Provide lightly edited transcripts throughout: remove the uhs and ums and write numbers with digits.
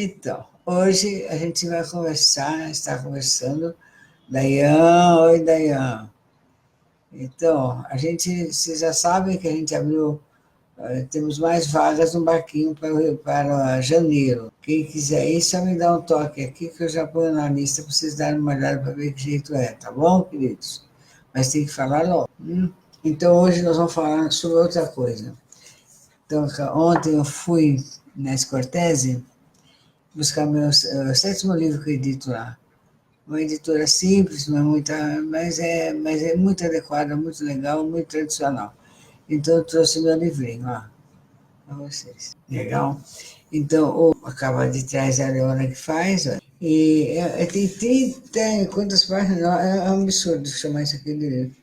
Então, hoje a gente vai conversar, está conversando, Dayan, oi Dayan. Então, vocês já sabem que a gente abriu, temos mais vagas no barquinho para janeiro. Quem quiser ir, só me dá um toque aqui que eu já ponho na lista para vocês darem uma olhada para ver que jeito é, tá bom, queridos? Mas tem que falar logo. Então, hoje nós vamos falar sobre outra coisa. Então, ontem eu fui na Scortese buscar meu sétimo livro que eu edito lá. Uma editora simples, não é muita, mas é muito adequada, muito legal, muito tradicional. Então eu trouxe meu livrinho lá para vocês. Legal? Então, acaba de trás a Leona que faz, ó, e tem 30, quantas páginas? Não, é um absurdo chamar isso aqui de livro.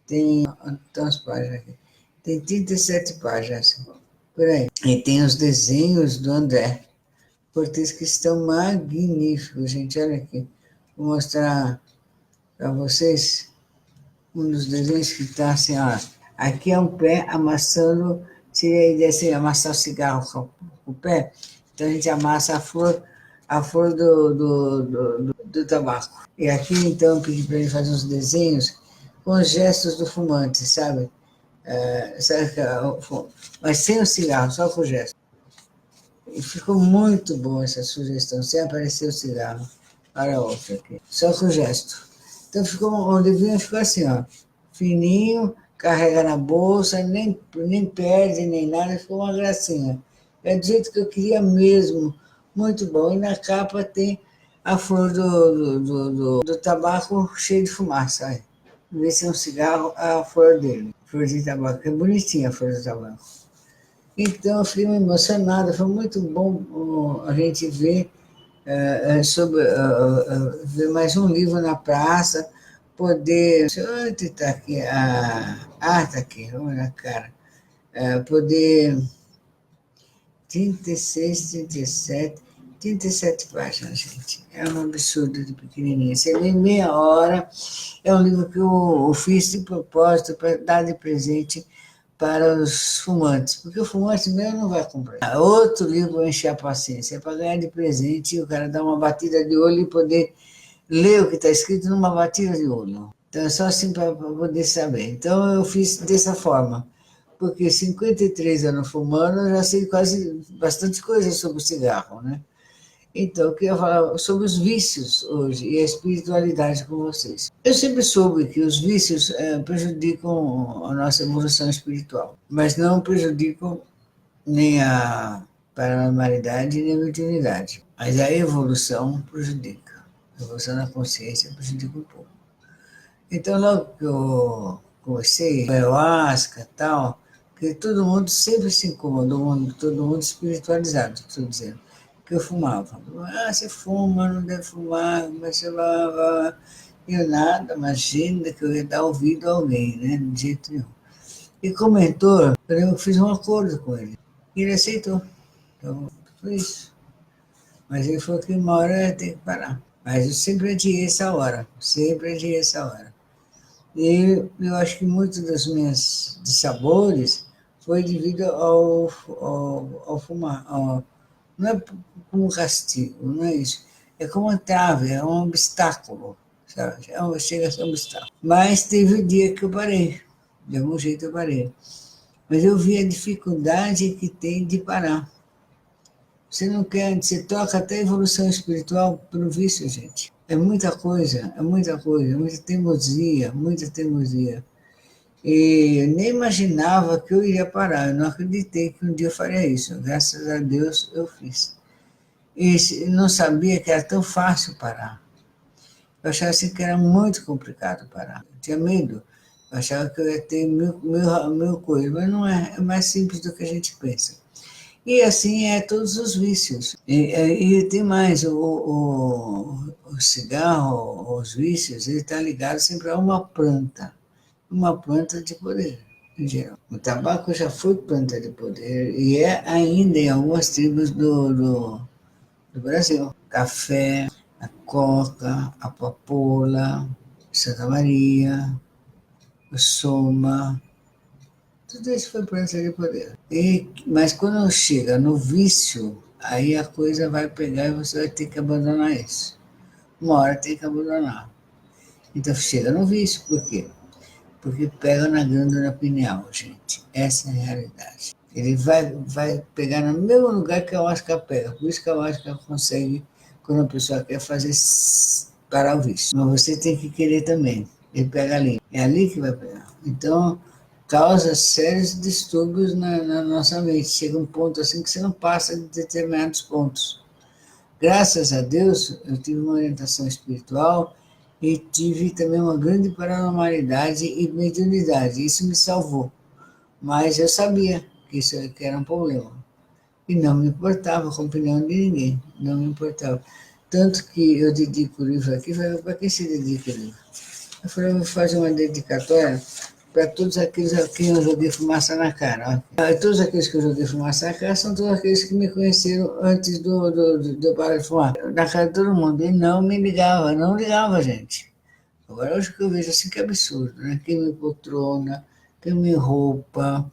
Tem tantas páginas aqui. Tem 37 páginas, por aí. E tem os desenhos do André Cortez que estão magníficos, gente. Olha aqui. Vou mostrar para vocês um dos desenhos que está assim, ó. Aqui é um pé amassando, seria a ideia assim, amassar o cigarro com o pé. Então a gente amassa a flor do tabaco. E aqui então eu pedi para ele fazer uns desenhos com os gestos do fumante, sabe? Mas sem o cigarro, só com o gesto. E ficou muito bom essa sugestão, sem aparecer o cigarro. Para outra aqui, só com o gesto. Então o livrinho ficou assim, ó, fininho, carrega na bolsa, nem perde, nem nada, ficou uma gracinha. É do jeito que eu queria mesmo, muito bom. E na capa tem a flor do tabaco cheio de fumaça. Aí. Em vez de ser um cigarro, a flor dele, flor de tabaco. É bonitinha a flor do tabaco. Então, eu fiquei emocionada, foi muito bom a gente ver ver mais um livro na praça, poder. Onde está aqui? Está aqui, vamos na cara. Poder. 36, 37, 37 páginas, gente. É um absurdo de pequenininha. Você lê em meia hora. É um livro que eu fiz de propósito para dar de presente para os fumantes, porque o fumante mesmo não vai comprar. Outro livro enche a paciência, é para ganhar de presente e o cara dar uma batida de olho e poder ler o que está escrito numa batida de olho. Então é só assim para poder saber. Então eu fiz dessa forma, porque 53 anos fumando, eu já sei quase bastante coisa sobre o cigarro, né? Então, eu queria falar sobre os vícios hoje e a espiritualidade com vocês. Eu sempre soube que os vícios prejudicam a nossa evolução espiritual, mas não prejudicam nem a paranormalidade nem a mediunidade. Mas a evolução prejudica. A evolução da consciência prejudica um pouco. Então, logo que eu comecei, ayahuasca e tal, que todo mundo sempre se incomodou, todo mundo espiritualizado, estou dizendo, que eu fumava. Você fuma, não deve fumar, mas você vai. Eu nada, imagina que eu ia dar ouvido a alguém, né? De jeito nenhum. E como mentor, eu fiz um acordo com ele. E ele aceitou. Então, foi isso. Mas ele falou que uma hora eu tenho que parar. Mas eu sempre adiei essa hora, sempre adiei essa hora. E eu acho que muitos dos meus dissabores foi devido ao fumar. Não é como castigo, não é isso. É como uma trave, é um obstáculo, sabe? Chega a ser um obstáculo. Mas teve o dia que eu parei, de algum jeito eu parei. Mas eu vi a dificuldade que tem de parar. Você não quer, você toca até a evolução espiritual pelo vício, gente. É muita coisa, muita teimosia, muita teimosia. E eu nem imaginava que eu iria parar, eu não acreditei que um dia eu faria isso. Graças a Deus eu fiz. E não sabia que era tão fácil parar. Eu achava assim que era muito complicado parar. Eu tinha medo. Eu achava que eu ia ter mil coisas, mas não é. É mais simples do que a gente pensa. E assim é todos os vícios. E tem mais, o cigarro, os vícios, ele está ligado sempre a uma planta de poder, em geral. O tabaco já foi planta de poder e é ainda em algumas tribos do Brasil. Café, a coca, a papoula, Santa Maria, o soma, tudo isso foi planta de poder. Mas quando chega no vício, aí a coisa vai pegar e você vai ter que abandonar isso. Uma hora tem que abandonar. Então chega no vício, por quê? Porque pega na glândula pineal, gente. Essa é a realidade. Ele vai pegar no mesmo lugar que a ayahuasca pega. Por isso que a ayahuasca consegue, quando a pessoa quer fazer, parar o vício. Mas você tem que querer também. Ele pega ali. É ali que vai pegar. Então, causa sérios distúrbios na nossa mente. Chega um ponto assim que você não passa de determinados pontos. Graças a Deus, eu tive uma orientação espiritual e tive também uma grande paranormalidade e mediunidade. Isso me salvou. Mas eu sabia que era um problema. E não me importava com a opinião de ninguém. Não me importava. Tanto que eu dedico o livro aqui, falei, para quem se dedica o livro? Eu falei, eu vou fazer uma dedicatória para todos aqueles a quem eu joguei fumaça na cara. Ó. Todos aqueles que eu joguei fumaça na cara são todos aqueles que me conheceram antes de eu parar de fumar. Na cara de todo mundo. E não me ligava, não ligava, gente. Agora, hoje que eu vejo assim, que absurdo, né? Quem me poltrona, quem me roupa.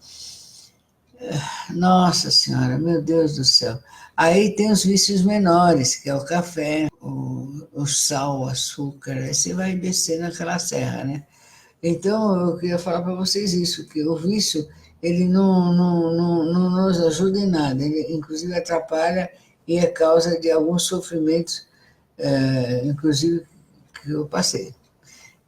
Nossa Senhora, meu Deus do céu. Aí tem os vícios menores, que é o café, o sal, o açúcar. Aí você vai descer naquela serra, né? Então, eu queria falar para vocês isso, que o vício, ele não nos ajuda em nada, ele inclusive atrapalha e é causa de alguns sofrimentos, inclusive que eu passei.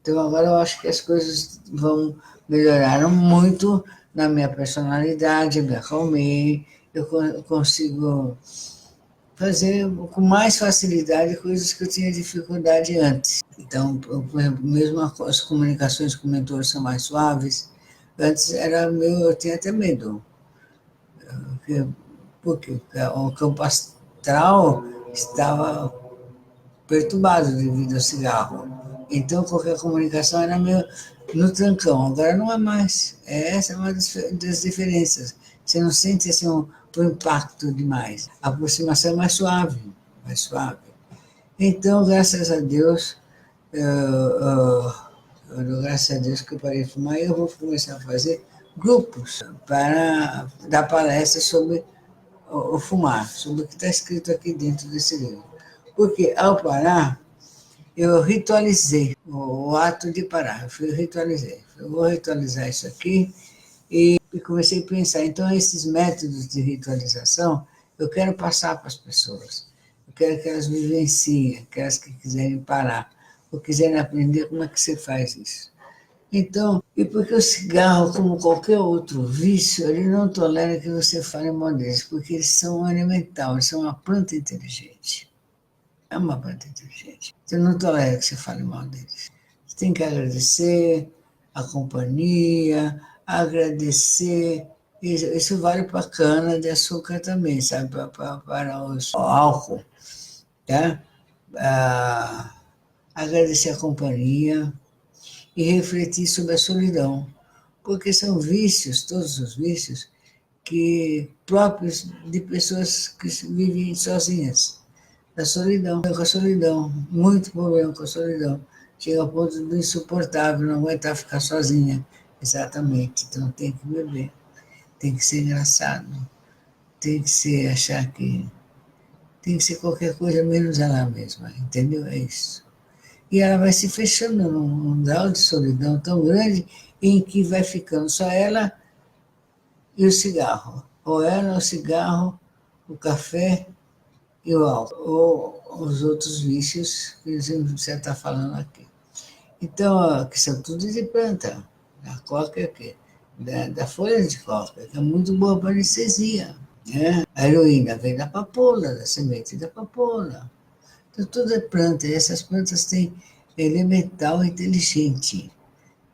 Então, agora eu acho que as coisas vão melhoraram muito na minha personalidade, eu me acalmei, eu consigo fazer com mais facilidade coisas que eu tinha dificuldade antes. Então, por exemplo, mesmo as comunicações com o mentor são mais suaves. Antes era meu, eu tinha até medo, porque o campo astral estava perturbado devido ao cigarro. Então, qualquer comunicação era meio no trancão. Agora não é mais. Essa é uma das diferenças. Você não sente assim, um impacto demais. A aproximação é mais suave, mais suave. Então, graças a Deus, graças a Deus que eu parei de fumar, eu vou começar a fazer grupos para dar palestras sobre o fumar, sobre o que está escrito aqui dentro desse livro. Porque, ao parar, eu ritualizei o ato de parar, eu ritualizei. Eu vou ritualizar isso aqui e comecei a pensar, então esses métodos de ritualização eu quero passar para as pessoas. Eu quero que elas vivenciem, aquelas que quiserem parar, ou quiserem aprender como é que você faz isso. Então, e porque o cigarro, como qualquer outro vício, ele não tolera que você fale mal deles, porque eles são elemental, eles são uma planta inteligente. É uma planta inteligente. Você não tolera que você fale mal deles. Você tem que agradecer a companhia, agradecer. Isso vale para a cana de açúcar também, sabe? Para o álcool. Tá? Agradecer a companhia e refletir sobre a solidão. Porque são vícios, todos os vícios, que próprios de pessoas que vivem sozinhas. Da solidão, com a solidão, muito problema com a solidão. Chega ao ponto do insuportável, não aguentar ficar sozinha. Exatamente. Então tem que beber, tem que ser engraçado, tem que ser achar que. Tem que ser qualquer coisa menos ela mesma, entendeu? É isso. E ela vai se fechando num grau de solidão tão grande em que vai ficando só ela e o cigarro. Ou ela, o cigarro, o café e o álcool, ou os outros vícios que você está falando aqui. Então, que são tudo de planta. A coca é o quê? Da folha de coca, que é muito boa para anestesia. Né? A heroína vem da papoula, da semente da papoula. Então, tudo é planta, e essas plantas têm elemental inteligente.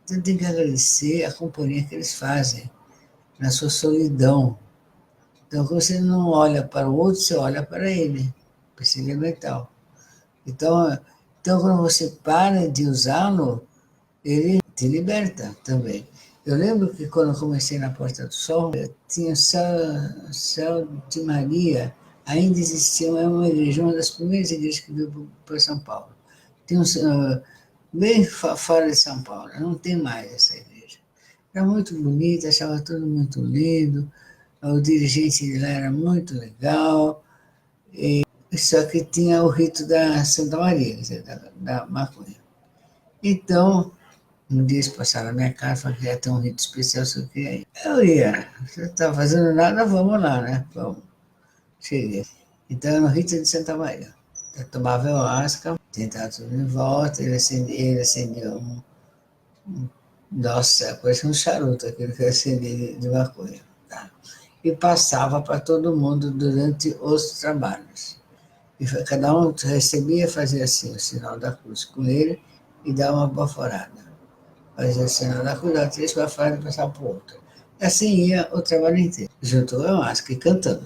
Então, tem que agradecer a companhia que eles fazem na sua solidão. Então, quando você não olha para o outro, você olha para ele, para esse elemental. Então, quando você para de usá-lo, ele te liberta também. Eu lembro que quando eu comecei na Porta do Sol, tinha Céu de Maria, ainda existia uma igreja, uma das primeiras igrejas que veio para São Paulo. Tinha bem fora de São Paulo, não tem mais essa igreja. Era muito bonita, achava tudo muito lindo, o dirigente de lá era muito legal, Só que tinha o rito da Santa Maria, quer dizer, da maconha. Então, um dia eles passaram na minha casa, falaram que ia ter um rito especial, só que aí. Eu ia, você não está fazendo nada, vamos lá, né? Vamos. Cheguei. Então, era no rito de Santa Maria. Eu tomava ayahuasca, sentava tudo em volta, ele acendia nossa, parecia um charuto, aquele que acendia de maconha. Tá? E passava para todo mundo durante os trabalhos. E cada um recebia, fazia assim, o sinal da cruz com ele e dava uma baforada. Fazia o sinal da cruz, dava 3 bafораdas e passava para o outro. E assim ia o trabalho inteiro. Juntou a máscara e cantando.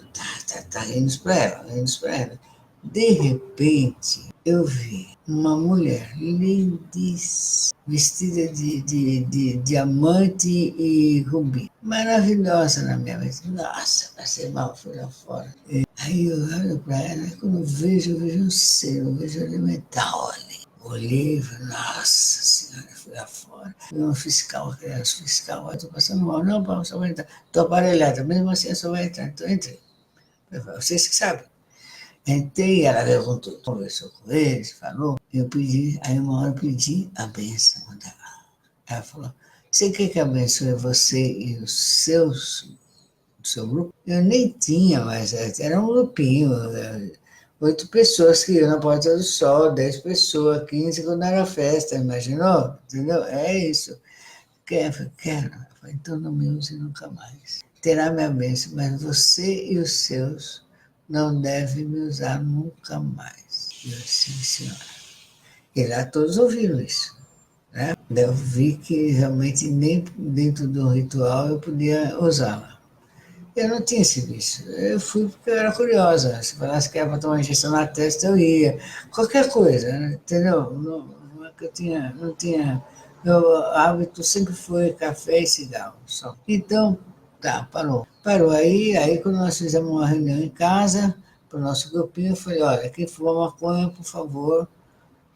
Tá, rindo para ela, rindo para ela. De repente, eu vi uma mulher lindíssima, vestida de diamante e rubi. Maravilhosa na minha mente. Nossa, passei mal, fui lá fora. Aí eu olho para ela, quando eu vejo um ser, eu vejo elemental ali. Olhei e falei, nossa senhora, fui lá fora. Vi um fiscal, que era o fiscal, eu estou passando mal. Não, Paulo, só vai entrar. Estou aparelhada, mesmo assim eu só vai entrar. Então entrei. Vocês que sabem. Entrei, ela levantou, conversou com eles, falou. Eu pedi, aí uma hora eu pedi a bênção dela. Ela falou, você quer que abençoe você e os seus do seu grupo? Eu nem tinha, mas era um grupinho, 8 pessoas que iam na Porta do Sol, 10 pessoas, 15 quando era festa, imaginou? Entendeu? É isso. Quero, quero. Eu falei, então não me use nunca mais. Terá minha bênção, mas você e os seus não devem me usar nunca mais. E eu, sim, senhora. E lá todos ouviram isso. Né? Eu vi que realmente nem dentro do ritual eu podia usá-la. Eu não tinha esse vício. Eu fui porque eu era curiosa. Se falasse que era para tomar injeção na testa, eu ia. Qualquer coisa, né? Entendeu? Não é que eu tinha, não tinha. Meu hábito sempre foi café e cigarro só. Então, tá, parou. Parou aí quando nós fizemos uma reunião em casa, para o nosso grupinho, eu falei, olha, quem fuma maconha, por favor,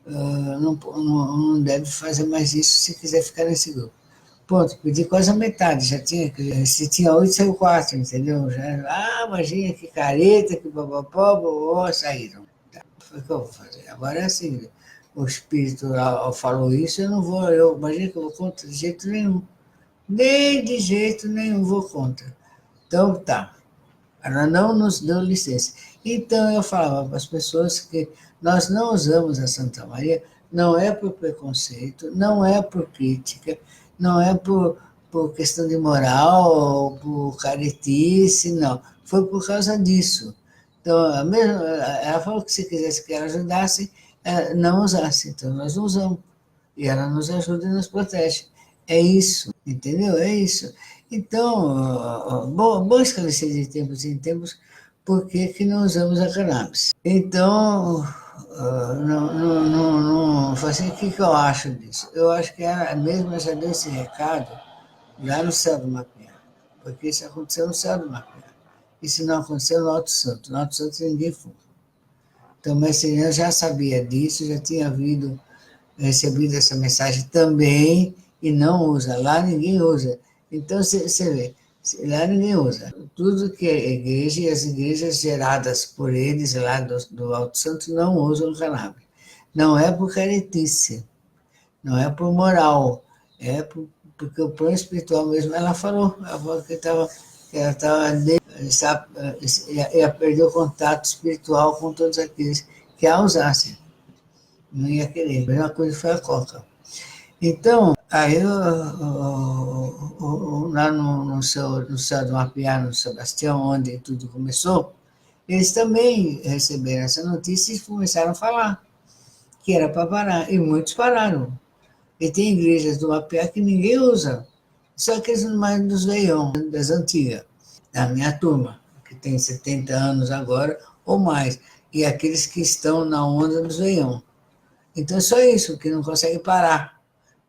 não deve fazer mais isso se quiser ficar nesse grupo. Ponto, pedi quase a metade, já tinha, se tinha 8, saiu 4, entendeu? Já, imagina que careta, que babapó, bobó, saíram. Tá, foi o que eu vou fazer. Agora é assim, o espírito falou isso, eu não vou, imagina que eu vou contra de jeito nenhum. Nem de jeito nenhum vou contra. Então tá, ela não nos deu licença. Então eu falava para as pessoas que nós não usamos a Santa Maria, não é por preconceito, não é por crítica, não é por questão de moral ou por caretice, não. Foi por causa disso. Então, mesmo, ela falou que se quisesse que ela ajudasse, não usasse. Então nós não usamos. E ela nos ajuda e nos protege. É isso, entendeu? É isso. Então, bom esclarecer de tempos em tempos por que não usamos a cannabis. Então, assim, o que eu acho disso? Eu acho que ela mesmo já deu esse recado lá no céu do Mapear, porque isso aconteceu no céu do Mapear. Isso não aconteceu no Alto Santo. No Alto Santo ninguém fuma. Então, o mestre já sabia disso, já tinha recebido essa mensagem também e não usa. Lá ninguém usa. Então você vê, lá ninguém usa. Tudo que é igreja e as igrejas geradas por eles lá do Alto Santo não usam cannabis. Não é por caretice, não é por moral, porque o plano espiritual mesmo, ela falou que ela ia perder o contato espiritual com todos aqueles que a usassem. Não ia querer. A mesma coisa foi a Coca. Então, aí lá no céu do Mapiá, no Sebastião, onde tudo começou, eles também receberam essa notícia e começaram a falar que era para parar. E muitos pararam. E tem igrejas do Mapiá que ninguém usa. Só aqueles mais dos veião, das antigas, da minha turma, que tem 70 anos agora ou mais. E aqueles que estão na onda dos veião. Então é só isso, que não consegue parar.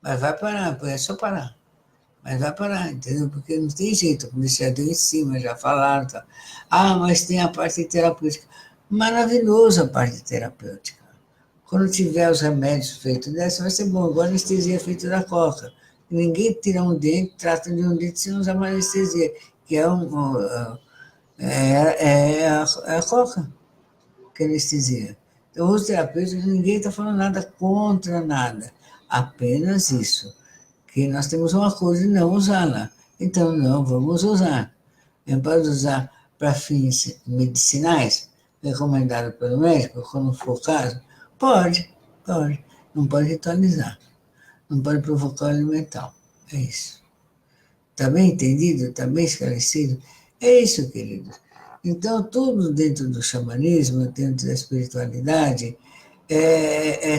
Mas vai parar, é só parar. Mas vai parar, entendeu? Porque não tem jeito, como já deu em cima, já falaram. Tá. Ah, mas tem a parte terapêutica. Maravilhosa a parte terapêutica. Quando tiver os remédios feitos dessa, vai ser bom. Igual a anestesia feita da coca. Ninguém tira um dente, trata de um dente sem usar uma anestesia, que é a coca. que anestesia. Então, os terapeutas, ninguém está falando nada contra nada, apenas isso, que nós temos um acordo de não usá-la. Então, não vamos usar. Não pode usar para fins medicinais, recomendado pelo médico, quando for o caso? Pode, pode. Não pode ritualizar, não pode provocar o alimentar. É isso. Está bem entendido? Está bem esclarecido? É isso, queridos. Então, tudo dentro do xamanismo, dentro da espiritualidade,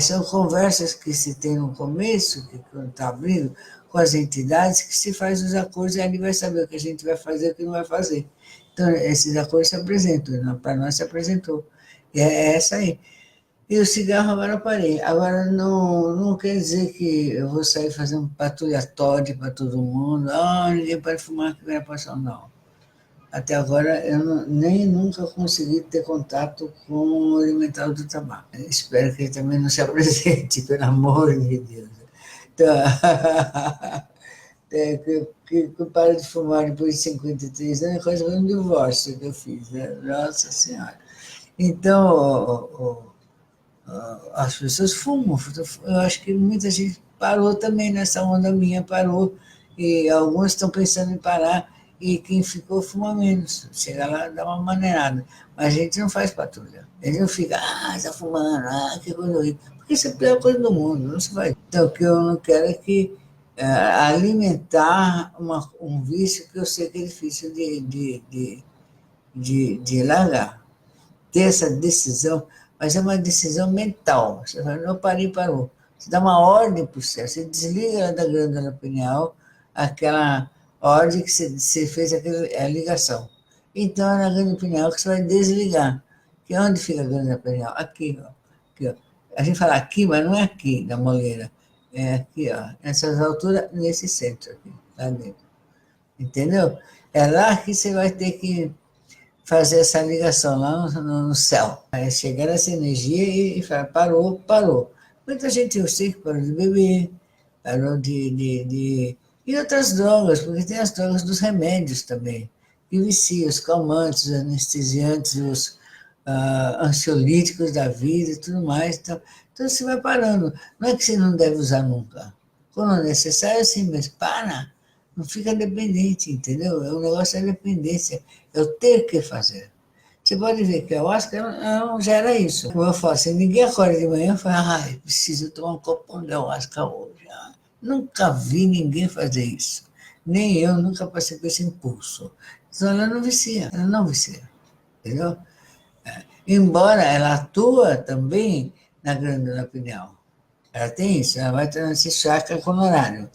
são conversas que se tem no começo, que quando está abrindo, com as entidades, que se faz os acordos e ali vai saber o que a gente vai fazer e o que não vai fazer. Então, esses acordos se apresentam, para nós se apresentou. E é essa aí. E o cigarro agora eu parei. Agora não quer dizer que eu vou sair fazendo patrulhatório para todo mundo. Ah, ninguém pode fumar que vem passar, não. Até agora eu nem nunca consegui ter contato com o alimentar do tabaco. Eu espero que ele também não se apresente, pelo amor de Deus. Então, que eu pare de fumar depois de 53 anos, é quase um divórcio que eu fiz, né? Nossa Senhora. Então, as pessoas fumam. Eu acho que muita gente parou também nessa onda minha, parou. E alguns estão pensando em parar. E quem ficou fuma menos. Chega lá, dá uma maneirada. Mas a gente não faz patrulha. A gente não fica, está fumando, que coisa horrível. Porque isso é a pior coisa do mundo, não se faz. Então, o que eu não quero é que alimentar um vício que eu sei que é difícil de largar. Ter essa decisão, mas é uma decisão mental. Você fala, não, parei, parou. Você dá uma ordem para o céu, você desliga da glândula pineal, aquela ordem que você fez a ligação. Então, é na glândula pineal que você vai desligar. Que é onde fica a glândula pineal? Aqui, ó. Aqui, ó. A gente fala aqui, mas não é aqui, na moleira. É aqui, ó. Nessas alturas, nesse centro aqui, lá dentro. Entendeu? É lá que você vai ter que fazer essa ligação lá no céu. Aí chegar essa energia e falar, parou, parou. Muita gente eu sei que parou de beber, parou E outras drogas, porque tem as drogas dos remédios também, que viciam, os calmantes, os anestesiantes, os ansiolíticos da vida e tudo mais. Então você vai parando. Não é que você não deve usar nunca. Quando é necessário, sim, mas para. Não fica dependente, entendeu? O negócio é dependência. Eu ter que fazer. Você pode ver que a ayahuasca não gera isso. Como eu falo, se ninguém acorda de manhã e fala, preciso tomar um copão de ayahuasca hoje. Nunca vi ninguém fazer isso. Nem eu nunca passei por esse impulso. Então ela não vicia, entendeu? Embora ela atua também na glândula pineal. Ela tem isso, ela vai atuar nesse chakra coronário.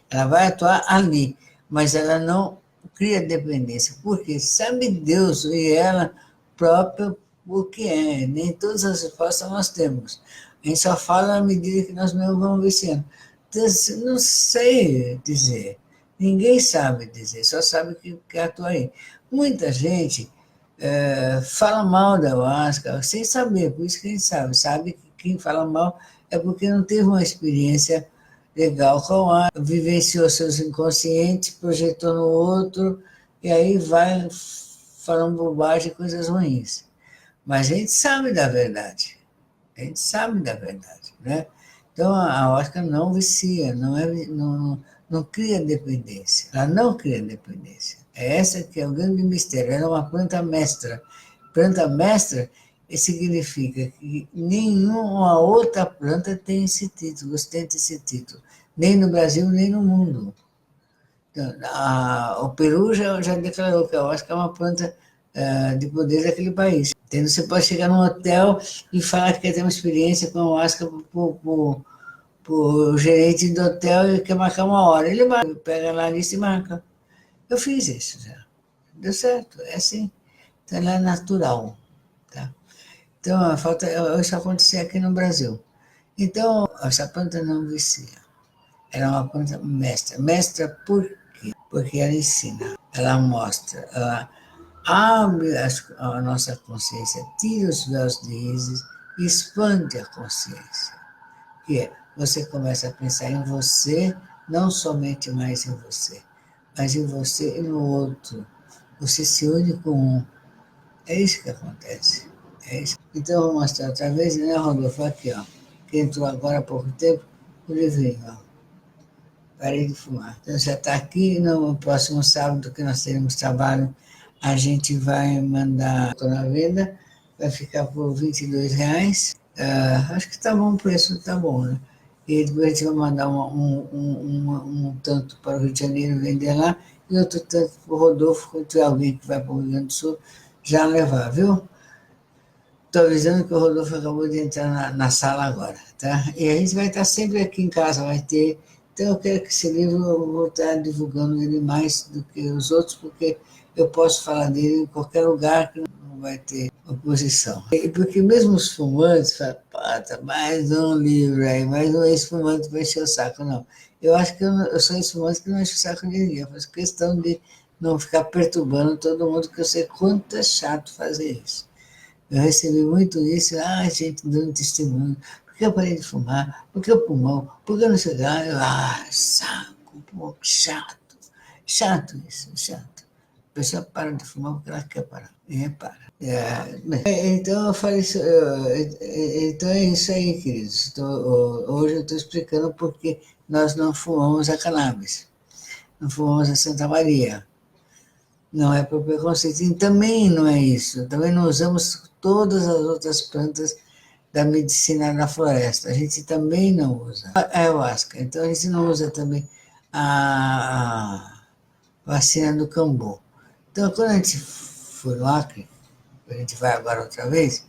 Ela vai atuar ali, mas ela não cria dependência, porque sabe Deus e ela própria o que é. Nem todas as respostas nós temos. A gente só fala na medida que nós mesmos vamos viciando. Então, não sei dizer. Ninguém sabe dizer, só sabe que atua aí. Muita gente fala mal da ayahuasca sem saber, por isso que a gente sabe que quem fala mal é porque não teve uma experiência legal com a vivenciou seus inconscientes, projetou no outro, e aí vai falando bobagem, coisas ruins. Mas a gente sabe da verdade, né? Então a ayahuasca não vicia, não cria dependência, ela não cria dependência. É essa que é o grande mistério, ela é uma planta mestra. Planta mestra significa que nenhuma outra planta tem esse título, ostenta esse título, nem no Brasil, nem no mundo. Então, o Peru já declarou que a ayahuasca é uma planta de poder daquele país. Então, você pode chegar num hotel e falar que quer ter uma experiência com a ayahuasca para o gerente do hotel e quer marcar uma hora. Ele vai, pega lá a lista e marca. Eu fiz isso já. Deu certo, é assim. Então, ela é natural. Tá? Então, falta isso acontecer aqui no Brasil. Então, essa planta não vicia. Ela é uma planta mestra. Mestra por quê? Porque ela ensina, ela mostra, ela abre a nossa consciência, tira os véus de íris e expande a consciência. Que é, você começa a pensar em você, não somente mais em você, mas em você e no outro. Você se une com um. É isso que acontece. É isso. Então, eu vou mostrar outra vez, né, Rodolfo? Aqui, ó. Que entrou agora há pouco tempo, o livrinho, ó. Parei de fumar. Então, já está aqui. No próximo sábado, que nós teremos trabalho, a gente vai mandar na venda, vai ficar por R$ 22. Acho que está bom o preço, está bom, né? E depois a gente vai mandar um tanto para o Rio de Janeiro vender lá e outro tanto para o Rodolfo, quando tiver alguém que vai para o Rio Grande do Sul, já levar, viu? Estou avisando que o Rodolfo acabou de entrar na sala agora, tá? E a gente vai estar sempre aqui em casa, vai ter. Então, eu quero que esse livro eu vou estar divulgando ele mais do que os outros, porque eu posso falar dele em qualquer lugar que não vai ter oposição. E porque mesmo os fumantes falam, pata, mais um livro aí, mais um ex-fumante para encher o saco. Não, eu acho que eu sou ex-fumante que não enche o saco de ninguém. Eu faço questão de não ficar perturbando todo mundo, porque eu sei quanto é chato fazer isso. Eu recebi muito isso, gente dando testemunho, porque eu parei de fumar, porque o pulmão, porque eu não sei lá, saco, pô, chato, chato isso, chato. A pessoa para de fumar porque ela quer parar, e para. Então eu falei isso, então é isso aí, queridos. Hoje eu estou explicando porque nós não fumamos a cannabis, não fumamos a Santa Maria. Não é por preconceito. E também não é isso. Também não usamos todas as outras plantas da medicina na floresta. A gente também não usa a ayahuasca. Então, a gente não usa também a vacina do cambu. Então, quando a gente for no Acre, a gente vai agora outra vez,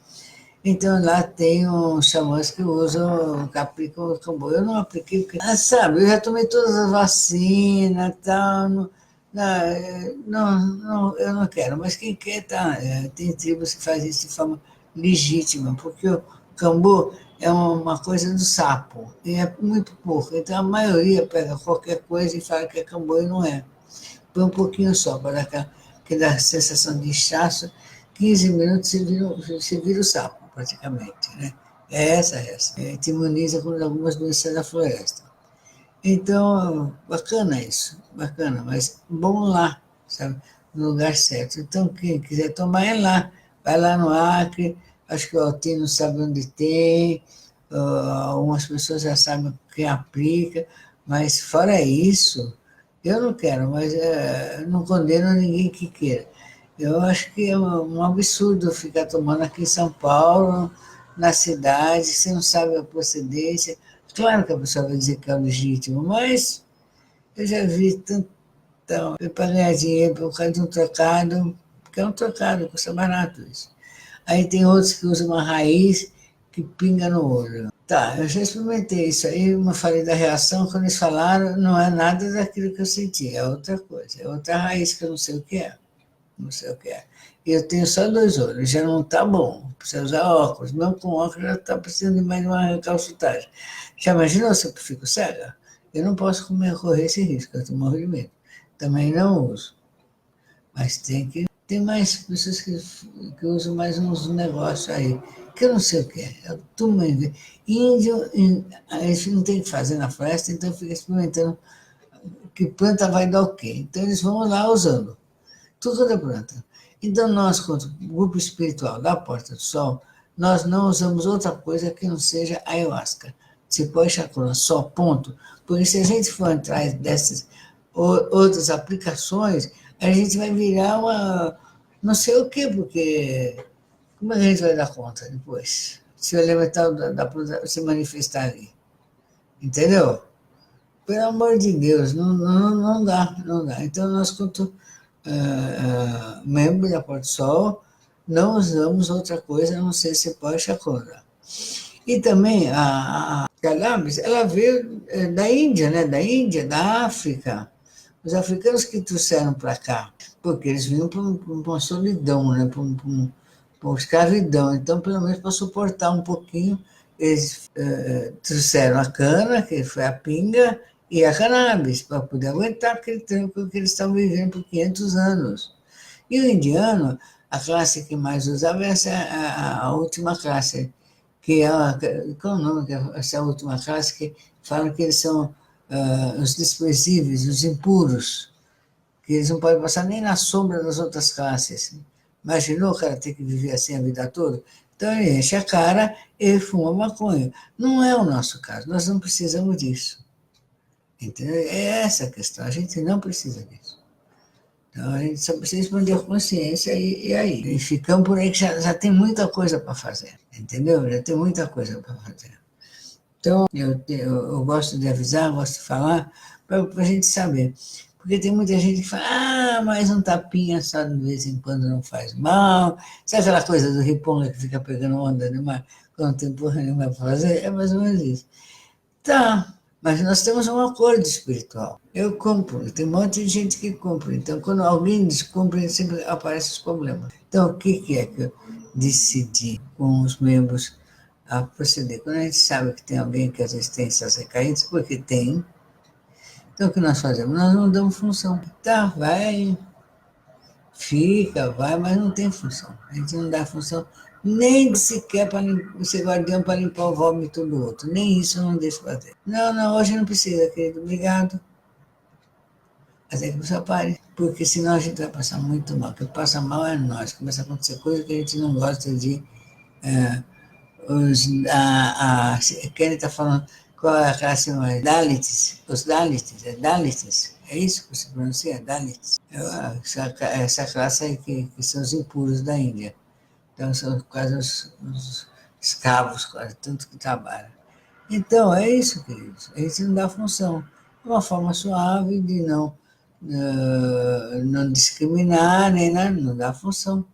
então lá tem uns xamãs que usam, que aplicam o cambu. Eu não apliquei porque, sabe, eu já tomei todas as vacinas e tal, não, eu não quero, mas quem quer, tá, tem tribos que fazem isso de forma legítima, porque o cambu é uma coisa do sapo, e é muito pouco, então a maioria pega qualquer coisa e fala que é cambu e não é. Põe um pouquinho só, para dar aquela sensação de inchaço, 15 minutos você vira o sapo, praticamente, né? É essa. Te imuniza contra algumas doenças da floresta. Então, bacana isso, bacana, mas bom lá, sabe? No lugar certo. Então, quem quiser tomar é lá. Vai lá no Acre, acho que o Altino sabe onde tem, algumas pessoas já sabem quem aplica, mas fora isso, eu não quero, mas não condeno ninguém que queira. Eu acho que é um absurdo ficar tomando aqui em São Paulo, na cidade, você não sabe a procedência. Claro que a pessoa vai dizer que é legítimo, mas eu já vi tanto para ganhar dinheiro por causa de um trocado, porque é um trocado, custa barato isso. Aí tem outros que usam uma raiz que pinga no olho. Tá, eu já experimentei isso aí, uma falei da reação, quando eles falaram, não é nada daquilo que eu senti, é outra coisa, é outra raiz que eu não sei o que é. Não sei o que é. E eu tenho só 2 olhos, já não está bom. Precisa usar óculos. Mesmo com óculos, já está precisando de mais uma recalcitragem. Já imaginou se eu fico cega? Eu não posso correr esse risco, eu morro de medo. Também não uso. Mas tem mais pessoas que usam mais uns negócios aí, que eu não sei o que é. Eu tomo índio, a gente não tem o que fazer na floresta, então fica experimentando que planta vai dar o quê. Então eles vão lá usando tudo da planta. Então, nós, quanto grupo espiritual da Porta do Sol, nós não usamos outra coisa que não seja ayahuasca. Cipó e chacrona, só ponto. Porque se a gente for atrás dessas outras aplicações, a gente vai virar uma não sei o quê, porque como é que a gente vai dar conta depois? Se o elemental da planta se manifestar ali. Entendeu? Pelo amor de Deus, não dá, não dá. Então, nós, quanto membros da Porto Sol, não usamos outra coisa a não ser cipó e chacrona. E também a cannabis, ela veio da Índia, né? Da Índia, da África. Os africanos que trouxeram para cá, porque eles vinham para uma solidão, né? Para uma escravidão. Então, pelo menos para suportar um pouquinho, eles trouxeram a cana, que foi a pinga, e a cannabis, para poder aguentar aquele tempo que eles estão vivendo por 500 anos. E o indiano, a classe que mais usava é a última classe, que é qual é o nome dessa última classe, que falam que eles são os desprezíveis, os impuros, que eles não podem passar nem na sombra das outras classes. Imaginou o cara ter que viver assim a vida toda? Então, ele enche a cara e fuma maconha. Não é o nosso caso, nós não precisamos disso. Entendeu? É essa a questão, a gente não precisa disso. Então, a gente só precisa expandir a consciência e aí. E ficamos por aí que já tem muita coisa para fazer, entendeu? Já tem muita coisa para fazer. Então, eu gosto de avisar, gosto de falar, para a gente saber. Porque tem muita gente que fala, mas um tapinha só de vez em quando não faz mal. Sabe aquela coisa do riponga que fica pegando onda demais quando tem porra nenhuma para fazer? É mais ou menos isso. Tá, mas nós temos um acordo espiritual. Eu cumpro, tem um monte de gente que cumpre. Então, quando alguém descumpre, sempre aparecem os problemas. Então, o que é que eu decidi com os membros a proceder? Quando a gente sabe que tem alguém que às vezes tem essas recaídas, porque tem, então o que nós fazemos? Nós não damos função. Tá, vai, fica, vai, mas não tem função. A gente não dá função nem sequer para ser guardião para limpar o vômito do outro. Nem isso eu não deixo fazer. Não, não, hoje não precisa, querido. Obrigado. Até que você pare. Porque senão a gente vai passar muito mal. Quem passa mal é nós. Começa a acontecer coisa que a gente não gosta de. É, quem ele está falando? Qual é a classe mais? Dalits. Os Dalits. É Dalits. É isso que se pronuncia? Dalits. Essa classe aí que são os impuros da Índia. Então, são quase os escravos, quase tanto que trabalham. Então, é isso, queridos. A gente não dá função. É uma forma suave de não discriminar, nem nada, não dá função.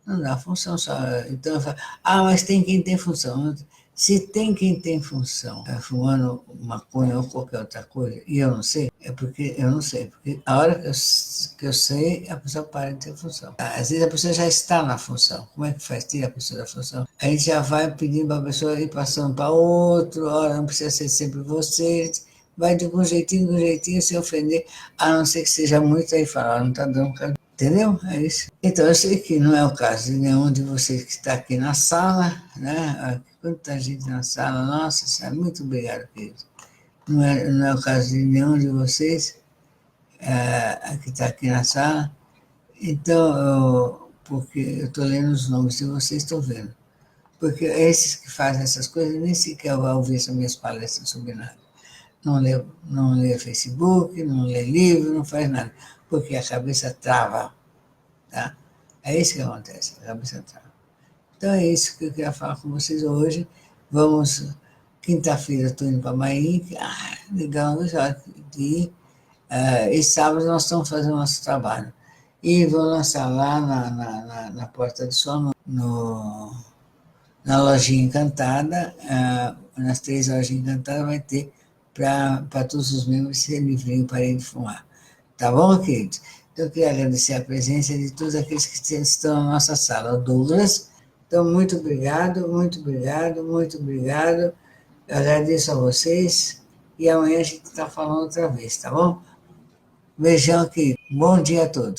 Não dá função só. Então, eu falo, mas tem quem tem função. Se tem quem tem função, fumando maconha ou qualquer outra coisa, e eu não sei, é porque eu não sei. Porque a hora que eu sei, a pessoa para de ter função. Às vezes a pessoa já está na função. Como é que faz? Tira a pessoa da função. A gente já vai pedindo para a pessoa ir passando para outro, hora não precisa ser sempre você. Vai de um jeitinho, sem ofender, a não ser que seja muito, aí fala, não está dando. Entendeu? É isso. Então, eu sei que não é o caso de nenhum de vocês que está aqui na sala, né? Quanta gente na sala, nossa, muito obrigado, querido. Não é o caso de nenhum de vocês que está aqui na sala. Então, porque eu estou lendo os nomes de vocês, estou vendo. Porque esses que fazem essas coisas nem sequer vão ouvir as minhas palestras sobre nada. Não lê Facebook, não lê livro, não faz nada, porque a cabeça trava, tá? É isso que acontece, a cabeça trava. Então é isso que eu queria falar com vocês hoje. Vamos, quinta-feira estou indo para Maí, legal, já de ir. E sábado nós estamos fazendo nosso trabalho. E vou lançar lá na Porta de Sol, na Lojinha Encantada, nas 3 Lojas Encantadas vai ter para todos os membros se livrinho para ir fumar. Tá bom, queridos? Então, eu queria agradecer a presença de todos aqueles que estão na nossa sala. O Douglas, então, muito obrigado, muito obrigado, muito obrigado. Eu agradeço a vocês e amanhã a gente está falando outra vez, tá bom? Beijão, querido. Bom dia a todos.